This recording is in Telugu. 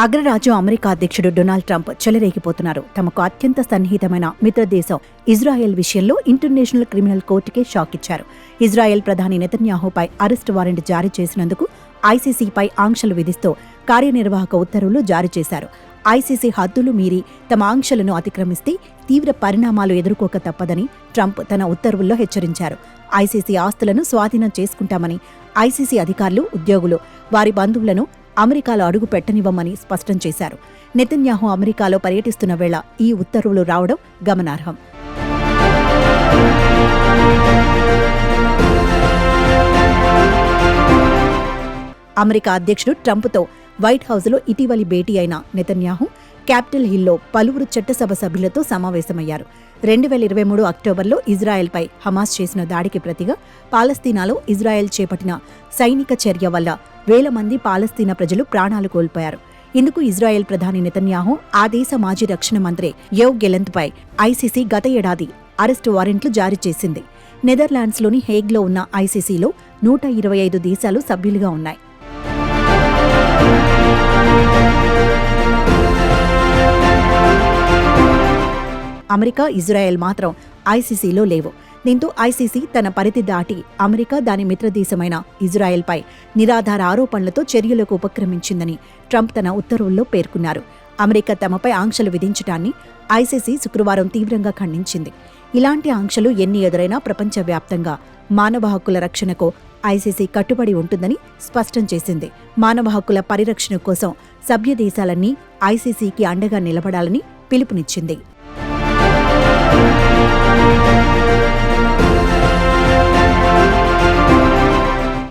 అగ్రరాజ్యం అమెరికా అధ్యక్షుడు డొనాల్డ్ ట్రంప్ చెలరేగిపోతున్నారు. తమకు అత్యంత సన్నిహితమైన మిత్రదేశం ఇజ్రాయెల్ విషయంలో ఇంటర్నేషనల్ క్రిమినల్ కోర్టుకే షాక్ ఇచ్చారు. ఇజ్రాయెల్ ప్రధాని నెతన్యాహుపై అరెస్టు వారెంట్ జారీ చేసినందుకు ఐసీసీపై ఆంక్షలు విధిస్తూ కార్యనిర్వాహక ఉత్తర్వులు జారీ చేశారు. ఐసీసీ హద్దులు మీరి తమ ఆంక్షలను అతిక్రమిస్తే తీవ్ర పరిణామాలు ఎదుర్కోక తప్పదని ట్రంప్ తన ఉత్తర్వుల్లో హెచ్చరించారు. ఐసీసీ ఆస్తులను స్వాధీనం చేసుకుంటామని ఐసీసీ అధికారులు, ఉద్యోగులు, వారి బంధువులను అమెరికాలో అడుగు పెట్టనివ్వమని స్పష్టం చేశారు. నెతన్యాహు అమెరికాలో పర్యటిస్తున్న వేళ ఈ ఉత్తర్వులు రావడం గమనార్హం. అమెరికా అధ్యక్షుడు ట్రంప్తో వైట్ హౌస్లో ఇటీవలి భేటీ అయిన నెతన్యాహు క్యాపిటల్ హిల్లో పలువురు చట్టసభ సభ్యులతో సమావేశమయ్యారు. 2023 అక్టోబర్లో ఇజ్రాయెల్పై హమాస్ చేసిన దాడికి ప్రతిగా పాలస్తీనాలో ఇజ్రాయెల్ చేపట్టిన సైనిక చర్య వల్ల వేల మంది పాలస్తీనా ప్రజలు ప్రాణాలు కోల్పోయారు. ఇందుకు ఇజ్రాయెల్ ప్రధాని నెతన్యాహు ఆ దేశ మాజీ రక్షణ మంత్రి యోవ్ గెలంత్పై ఐసీసీ గత ఏడాది అరెస్టు వారెంట్లు జారీ చేసింది. నెదర్లాండ్స్లోని హేగ్లో ఉన్న ఐసీసీలో 125 దేశాలు సభ్యులుగా ఉన్నాయి. అమెరికా, ఇజ్రాయెల్ మాత్రం ఐసీసీలో లేవు. దీంతో ఐసీసీ తన పరిధి దాటి అమెరికా, దాని మిత్రదేశమైన ఇజ్రాయెల్పై నిరాధార ఆరోపణలతో చర్యలకు ఉపక్రమించిందని ట్రంప్ తన ఉత్తర్వుల్లో పేర్కొన్నారు. అమెరికా తమపై ఆంక్షలు విధించడాన్ని ఐసీసీ శుక్రవారం తీవ్రంగా ఖండించింది. ఇలాంటి ఆంక్షలు ఎన్ని ఎదురైనా ప్రపంచవ్యాప్తంగా మానవ హక్కుల రక్షణకు ఐసీసీ కట్టుబడి ఉంటుందని స్పష్టం చేసింది. మానవ హక్కుల పరిరక్షణ కోసం సభ్య దేశాలన్నీ ఐసీసీకి అండగా నిలబడాలని పిలుపునిచ్చింది.